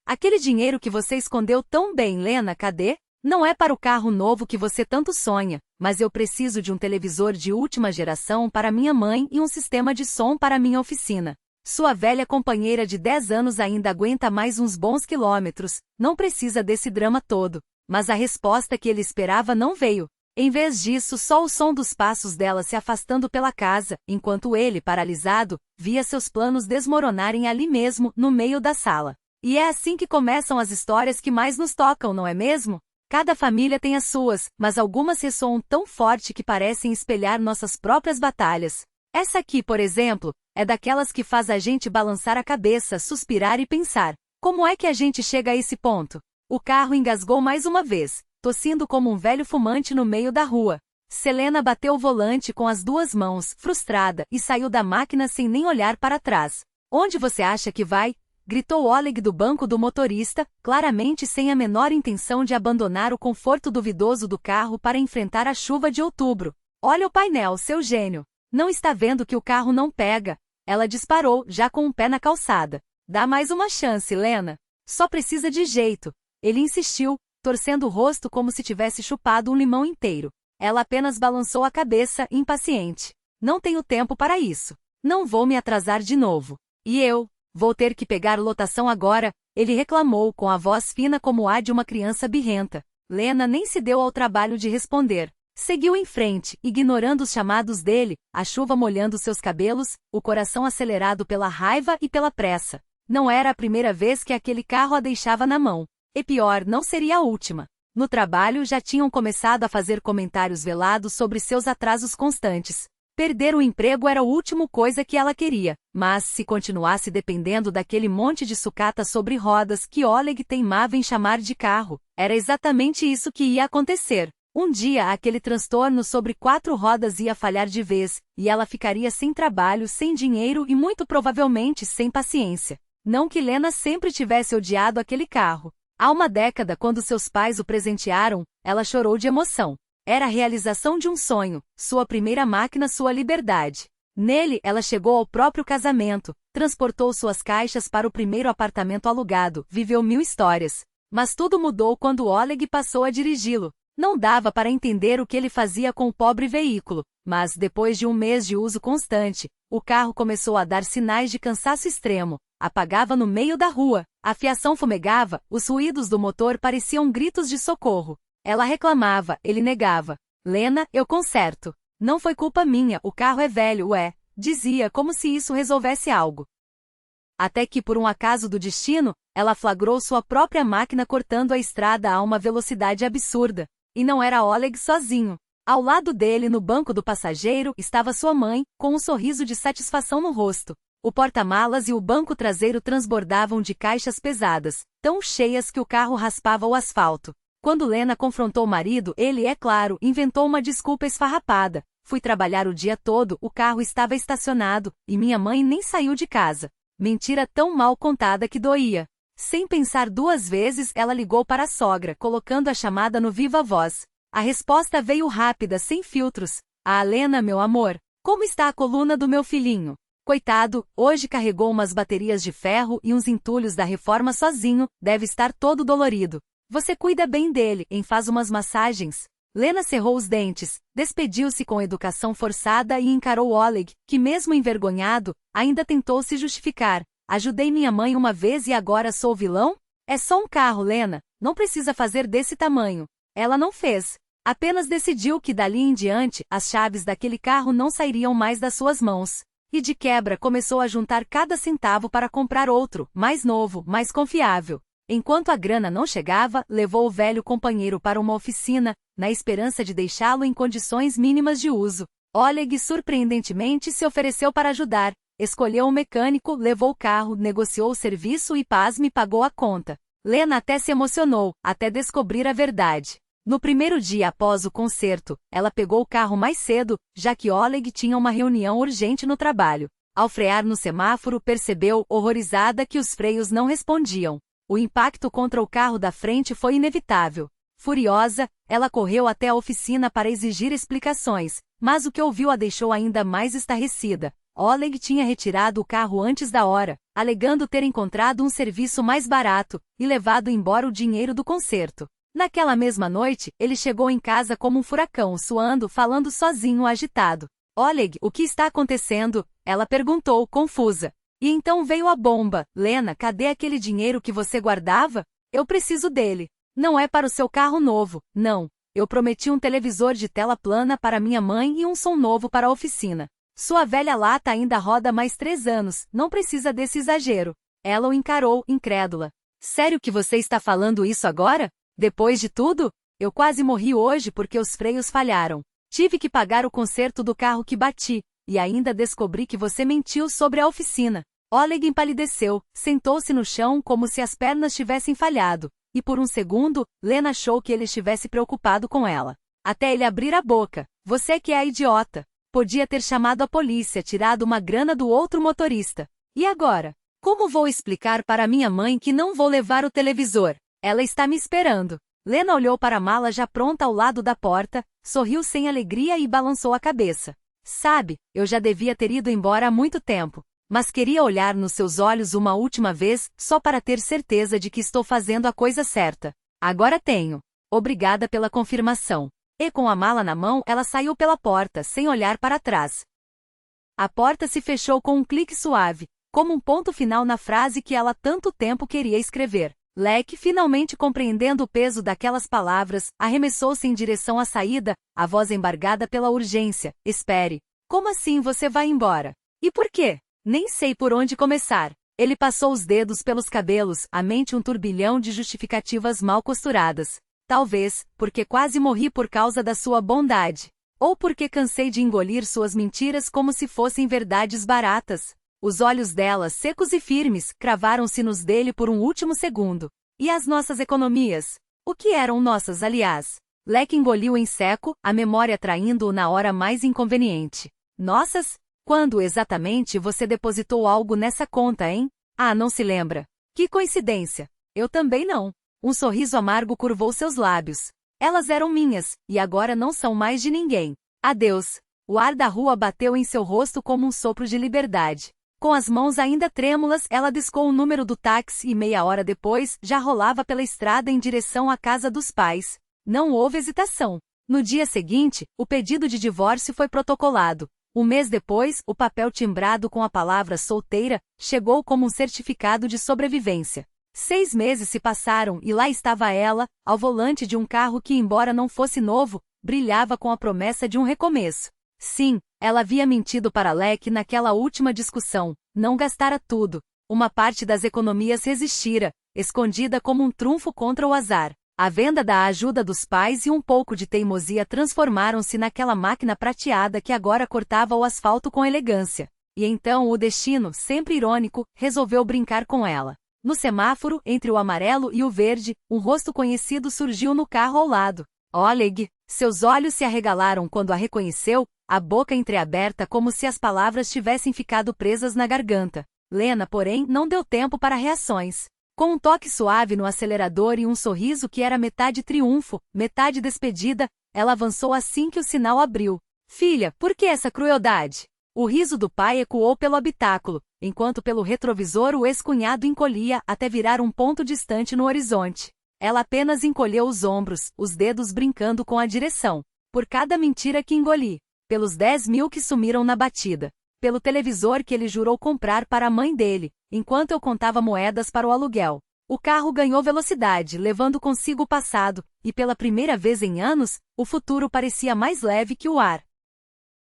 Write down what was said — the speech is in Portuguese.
Aquele dinheiro que você escondeu tão bem, Lena, cadê? Não é para o carro novo que você tanto sonha, mas eu preciso de um televisor de última geração para minha mãe e um sistema de som para minha oficina. Sua velha companheira de 10 anos ainda aguenta mais uns bons quilômetros, não precisa desse drama todo. Mas a resposta que ele esperava não veio. Em vez disso, só o som dos passos dela se afastando pela casa, enquanto ele, paralisado, via seus planos desmoronarem ali mesmo, no meio da sala. E é assim que começam as histórias que mais nos tocam, não é mesmo? Cada família tem as suas, mas algumas ressoam tão forte que parecem espelhar nossas próprias batalhas. Essa aqui, por exemplo, é daquelas que faz a gente balançar a cabeça, suspirar e pensar: como é que a gente chega a esse ponto? O carro engasgou mais uma vez, tossindo como um velho fumante no meio da rua. Selena bateu o volante com as duas mãos, frustrada, e saiu da máquina sem nem olhar para trás. Onde você acha que vai? Gritou Oleg do banco do motorista, claramente sem a menor intenção de abandonar o conforto duvidoso do carro para enfrentar a chuva de outubro. Olha o painel, seu gênio. Não está vendo que o carro não pega? Ela disparou, já com um pé na calçada. Dá mais uma chance, Lena. Só precisa de jeito. Ele insistiu, torcendo o rosto como se tivesse chupado um limão inteiro. Ela apenas balançou a cabeça, impaciente. Não tenho tempo para isso. Não vou me atrasar de novo. E eu? Vou ter que pegar lotação agora, ele reclamou com a voz fina como a de uma criança birrenta. Lena nem se deu ao trabalho de responder. Seguiu em frente, ignorando os chamados dele, a chuva molhando seus cabelos, o coração acelerado pela raiva e pela pressa. Não era a primeira vez que aquele carro a deixava na mão. E pior, não seria a última. No trabalho já tinham começado a fazer comentários velados sobre seus atrasos constantes. Perder o emprego era a última coisa que ela queria, mas se continuasse dependendo daquele monte de sucata sobre rodas que Oleg teimava em chamar de carro, era exatamente isso que ia acontecer. Um dia aquele transtorno sobre 4 rodas ia falhar de vez, e ela ficaria sem trabalho, sem dinheiro e muito provavelmente sem paciência. Não que Lena sempre tivesse odiado aquele carro. Há uma década, quando seus pais o presentearam, ela chorou de emoção. Era a realização de um sonho, sua primeira máquina, sua liberdade. Nele, ela chegou ao próprio casamento, transportou suas caixas para o primeiro apartamento alugado, viveu 1000 histórias. Mas tudo mudou quando Oleg passou a dirigi-lo. Não dava para entender o que ele fazia com o pobre veículo, mas depois de um mês de uso constante, o carro começou a dar sinais de cansaço extremo. Apagava no meio da rua, a fiação fumegava, os ruídos do motor pareciam gritos de socorro. Ela reclamava, ele negava. Lena, eu conserto. Não foi culpa minha, o carro é velho, dizia como se isso resolvesse algo. Até que, por um acaso do destino, ela flagrou sua própria máquina cortando a estrada a uma velocidade absurda. E não era Oleg sozinho. Ao lado dele, no banco do passageiro, estava sua mãe, com um sorriso de satisfação no rosto. O porta-malas e o banco traseiro transbordavam de caixas pesadas, tão cheias que o carro raspava o asfalto. Quando Lena confrontou o marido, ele, é claro, inventou uma desculpa esfarrapada. Fui trabalhar o dia todo, o carro estava estacionado, e minha mãe nem saiu de casa. Mentira tão mal contada que doía. Sem pensar 2 vezes, ela ligou para a sogra, colocando a chamada no viva voz. A resposta veio rápida, sem filtros. Ah, Lena, meu amor, como está a coluna do meu filhinho? Coitado, hoje carregou umas baterias de ferro e uns entulhos da reforma sozinho, deve estar todo dolorido. Você cuida bem dele, faz umas massagens. Lena cerrou os dentes, despediu-se com educação forçada e encarou Oleg, que mesmo envergonhado, ainda tentou se justificar. Ajudei minha mãe uma vez e agora sou o vilão? É só um carro, Lena, não precisa fazer desse tamanho. Ela não fez. Apenas decidiu que dali em diante, as chaves daquele carro não sairiam mais das suas mãos. E de quebra começou a juntar cada centavo para comprar outro, mais novo, mais confiável. Enquanto a grana não chegava, levou o velho companheiro para uma oficina, na esperança de deixá-lo em condições mínimas de uso. Oleg surpreendentemente se ofereceu para ajudar. Escolheu um mecânico, levou o carro, negociou o serviço e, pasme, pagou a conta. Lena até se emocionou, até descobrir a verdade. No primeiro dia após o concerto, ela pegou o carro mais cedo, já que Oleg tinha uma reunião urgente no trabalho. Ao frear no semáforo, percebeu, horrorizada, que os freios não respondiam. O impacto contra o carro da frente foi inevitável. Furiosa, ela correu até a oficina para exigir explicações, mas o que ouviu a deixou ainda mais estarrecida. Oleg tinha retirado o carro antes da hora, alegando ter encontrado um serviço mais barato, e levado embora o dinheiro do conserto. Naquela mesma noite, ele chegou em casa como um furacão, suando, falando sozinho, agitado. Oleg, o que está acontecendo? Ela perguntou, confusa. E então veio a bomba. Lena, cadê aquele dinheiro que você guardava? Eu preciso dele. Não é para o seu carro novo, não. Eu prometi um televisor de tela plana para minha mãe e um som novo para a oficina. Sua velha lata ainda roda mais 3 anos, não precisa desse exagero. Ela o encarou, incrédula. Sério que você está falando isso agora? Depois de tudo? Eu quase morri hoje porque os freios falharam. Tive que pagar o conserto do carro que bati, e ainda descobri que você mentiu sobre a oficina. Oleg empalideceu, sentou-se no chão como se as pernas tivessem falhado, e por um segundo, Lena achou que ele estivesse preocupado com ela. Até ele abrir a boca. Você que é a idiota. Podia ter chamado a polícia, tirado uma grana do outro motorista. E agora? Como vou explicar para minha mãe que não vou levar o televisor? Ela está me esperando. Lena olhou para a mala já pronta ao lado da porta, sorriu sem alegria e balançou a cabeça. Sabe, eu já devia ter ido embora há muito tempo. Mas queria olhar nos seus olhos uma última vez, só para ter certeza de que estou fazendo a coisa certa. Agora tenho. Obrigada pela confirmação. E com a mala na mão, ela saiu pela porta, sem olhar para trás. A porta se fechou com um clique suave, como um ponto final na frase que ela tanto tempo queria escrever. Lek, finalmente compreendendo o peso daquelas palavras, arremessou-se em direção à saída, a voz embargada pela urgência. Espere. Como assim você vai embora? E por quê? Nem sei por onde começar. Ele passou os dedos pelos cabelos, a mente um turbilhão de justificativas mal costuradas. Talvez, porque quase morri por causa da sua bondade. Ou porque cansei de engolir suas mentiras como se fossem verdades baratas. Os olhos dela, secos e firmes, cravaram-se nos dele por um último segundo. E as nossas economias? O que eram nossas, aliás? Lek engoliu em seco, a memória traindo-o na hora mais inconveniente. Nossas? Quando exatamente você depositou algo nessa conta, hein? Ah, não se lembra. Que coincidência. Eu também não. Um sorriso amargo curvou seus lábios. Elas eram minhas, e agora não são mais de ninguém. Adeus. O ar da rua bateu em seu rosto como um sopro de liberdade. Com as mãos ainda trêmulas, ela discou o número do táxi e 30 minutos depois, já rolava pela estrada em direção à casa dos pais. Não houve hesitação. No dia seguinte, o pedido de divórcio foi protocolado. Um mês depois, o papel timbrado com a palavra solteira chegou como um certificado de sobrevivência. 6 meses se passaram e lá estava ela, ao volante de um carro que, embora não fosse novo, brilhava com a promessa de um recomeço. Sim, ela havia mentido para Lek naquela última discussão, não gastara tudo. Uma parte das economias resistira, escondida como um trunfo contra o azar. A venda da ajuda dos pais e um pouco de teimosia transformaram-se naquela máquina prateada que agora cortava o asfalto com elegância. E então o destino, sempre irônico, resolveu brincar com ela. No semáforo, entre o amarelo e o verde, um rosto conhecido surgiu no carro ao lado. Oleg! Seus olhos se arregalaram quando a reconheceu, a boca entreaberta como se as palavras tivessem ficado presas na garganta. Lena, porém, não deu tempo para reações. Com um toque suave no acelerador e um sorriso que era metade triunfo, metade despedida, ela avançou assim que o sinal abriu. Filha, por que essa crueldade? O riso do pai ecoou pelo habitáculo, enquanto pelo retrovisor o ex-cunhado encolhia até virar um ponto distante no horizonte. Ela apenas encolheu os ombros, os dedos brincando com a direção. Por cada mentira que engoli. Pelos 10.000 que sumiram na batida. Pelo televisor que ele jurou comprar para a mãe dele, enquanto eu contava moedas para o aluguel. O carro ganhou velocidade, levando consigo o passado, e pela primeira vez em anos, o futuro parecia mais leve que o ar.